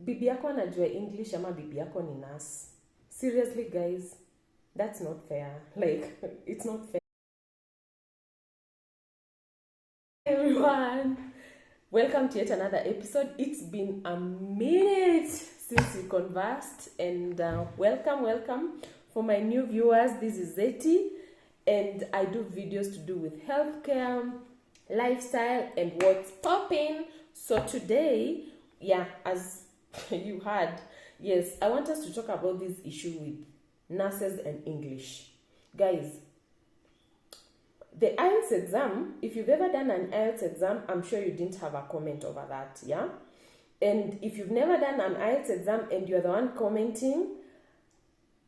bibi yako anajua English ama bibi yako ni nurse? Seriously guys, that's not fair. Like, it's not fair. Everyone, welcome to yet another episode. It's been a minute since we conversed, and welcome for my new viewers. This is Zeti, and I do videos to do with healthcare, lifestyle, and what's popping. So today, as you heard, yes, I want us to talk about this issue with nurses and English. Guys, the IELTS exam, if you've ever done an IELTS exam, I'm sure you didn't have a comment over that, yeah? And if you've never done an IELTS exam and you're the one commenting,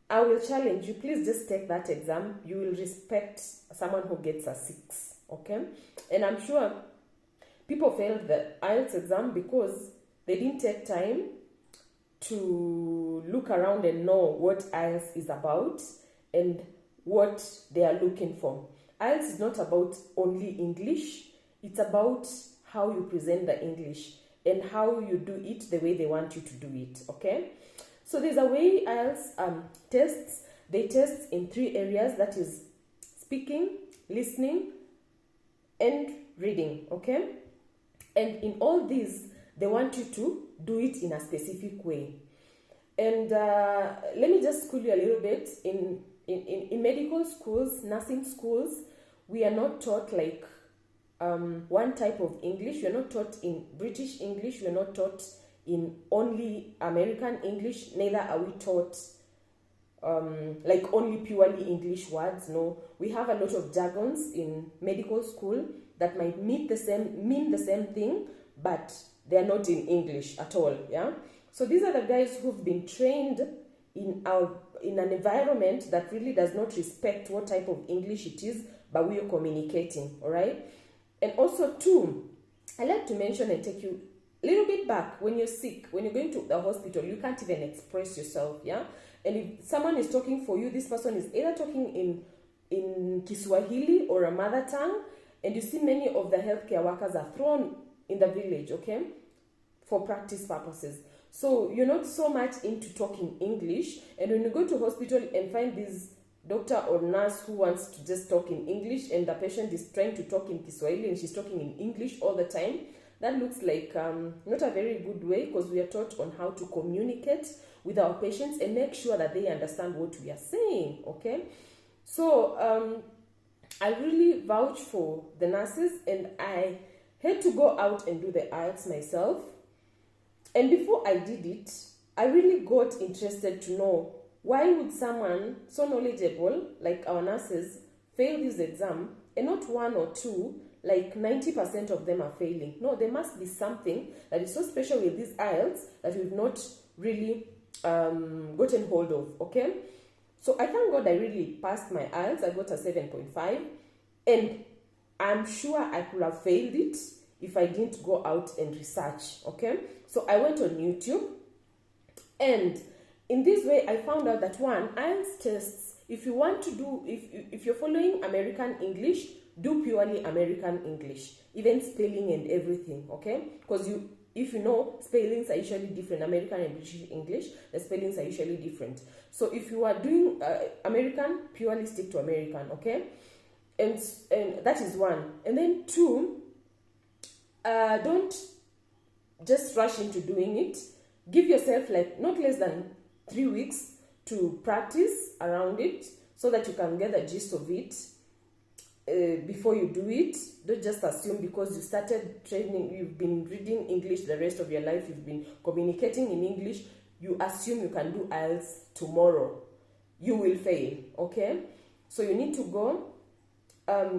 I will challenge you, please just take that exam. You will respect someone who gets a 6, okay? And I'm sure people failed the IELTS exam because they didn't take time to look around and know what IELTS is about and what they are looking for. IELTS is not about only English. It's about how you present the English and how you do it the way they want you to do it, okay? So there's a way IELTS tests. They test in 3 areas, that is speaking, listening, and reading, okay? And in all these, they want you to do it in a specific way. And let me just school you a little bit. In medical schools, nursing schools, we are not taught like one type of English. We are not taught in British English. We are not taught in only American English. Neither are we taught like only purely English words. No, we have a lot of jargons in medical school that might mean the same thing, but they are not in English at all. Yeah. So these are the guys who've been trained in an environment that really does not respect what type of English it is, but we are communicating, all right? And also, too, I like to mention and take you a little bit back. When you're sick, when you're going to the hospital, you can't even express yourself, yeah? And if someone is talking for you, this person is either talking in Kiswahili or a mother tongue, and you see many of the healthcare workers are thrown in the village, okay, for practice purposes. So you're not so much into talking English, and when you go to hospital and find this doctor or nurse who wants to just talk in English, and the patient is trying to talk in Kiswahili and she's talking in English all the time, that looks like not a very good way, because we are taught on how to communicate with our patients and make sure that they understand what we are saying, okay? So I really vouch for the nurses, and I had to go out and do the IELTS myself. And before I did it, I really got interested to know, why would someone so knowledgeable like our nurses fail this exam, and not 1 or 2, like 90% of them are failing? No, there must be something that is so special with these IELTS that we've not really gotten hold of, okay? So I thank God I really passed my IELTS. I got a 7.5, and I'm sure I could have failed it if I didn't go out and research, okay? So I went on YouTube, and in this way I found out that one, IELTS tests, if you want to do, if you're following American English, do purely American English, even spelling and everything, okay? Because if you know, spellings are usually different. American and British English, the spellings are usually different. So if you are doing American, purely stick to American, okay? And that is one. And then 2, don't just rush into doing it. Give yourself like not less than 3 weeks to practice around it, so that you can get the gist of it before you do it. Don't just assume because you started training, you've been reading English the rest of your life, you've been communicating in English, you assume you can do IELTS tomorrow. You will fail, okay? So you need to go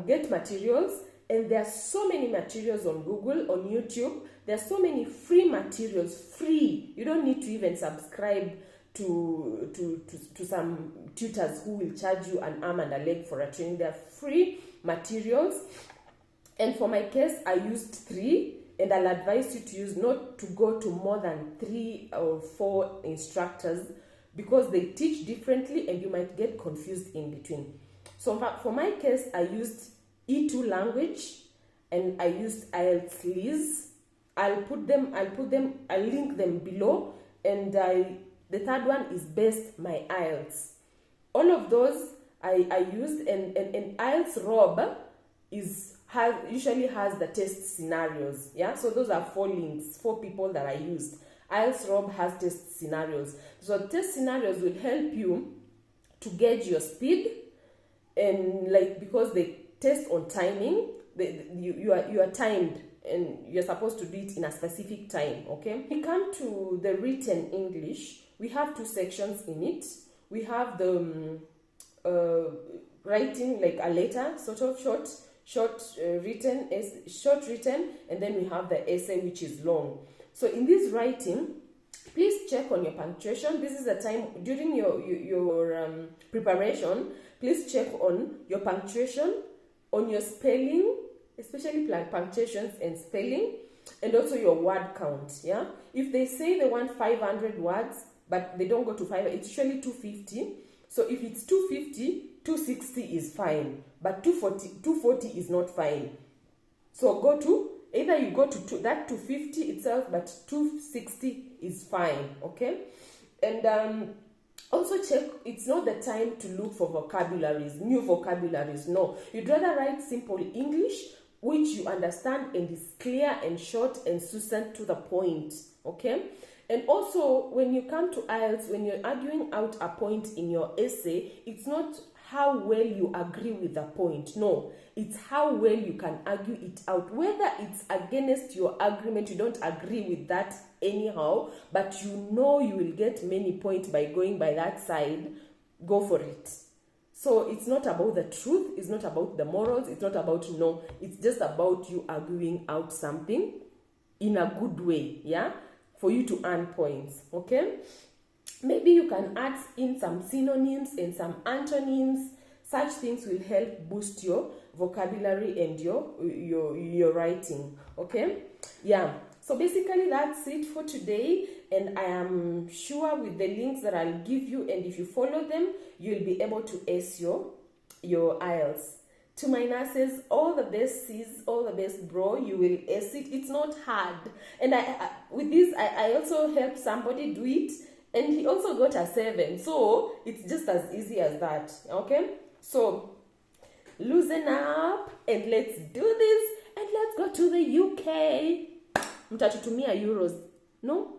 get materials. And there are so many materials on Google, on YouTube. There are so many free materials, free. You don't need to even subscribe to some tutors who will charge you an arm and a leg for a training. They are free materials. And for my case, I used 3, and I'll advise you to use not to go to more than 3 or 4 instructors, because they teach differently and you might get confused in between. So for my case, I used E2 language, and I used IELTS Liz. I'll link them below. and the third one is Best My IELTS. All of those I used, and IELTS Rob usually has the test scenarios. Yeah, so those are 4 links, 4 people that I used. IELTS Rob has test scenarios. So test scenarios will help you to gauge your speed, and like, because they test on timing, you are timed, and you're supposed to do it in a specific time. Okay, when we come to the written English, we have 2 sections in it. We have the writing like a letter, sort of short written, and then we have the essay, which is long. So in this writing, please check on your punctuation. This is the time during your preparation. Please check on your punctuation, on your spelling, especially punctuations and spelling, and also your word count. Yeah, if they say they want 500 words, but they don't go to 500, it's usually 250. So if it's 250, 260 is fine, but 240 is not fine. So either you go to that 250 itself, but 260 is fine. Okay, and also check, it's not the time to look for vocabularies, new vocabularies. No, you'd rather write simple English, which you understand and is clear and short and succinct to the point. Okay, and also when you come to IELTS, when you're arguing out a point in your essay, it's not how well you agree with the point. No, it's how well you can argue it out. Whether it's against your agreement, you don't agree with that anyhow, but you know you will get many points by going by that side, go for it. So it's not about the truth, it's not about the morals, it's not about it's just about you arguing out something in a good way, yeah, for you to earn points. Okay, maybe you can add in some synonyms and some antonyms. Such things will help boost your vocabulary and your writing. Okay, yeah, so basically that's it for today, and I am sure with the links that I'll give you, and if you follow them, you'll be able to ace your IELTS. To my nurses, all the best, sis, all the best, bro. You will ace it. It's not hard. And with this, I also helped somebody do it, and he also got a 7. So it's just as easy as that. Okay, so loosen up and let's do this, and let's go to the UK. Mtatutumia euros, no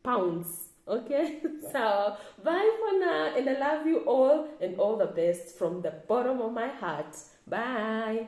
pounds. Okay, so bye for now, and I love you all, and all the best from the bottom of my heart. Bye.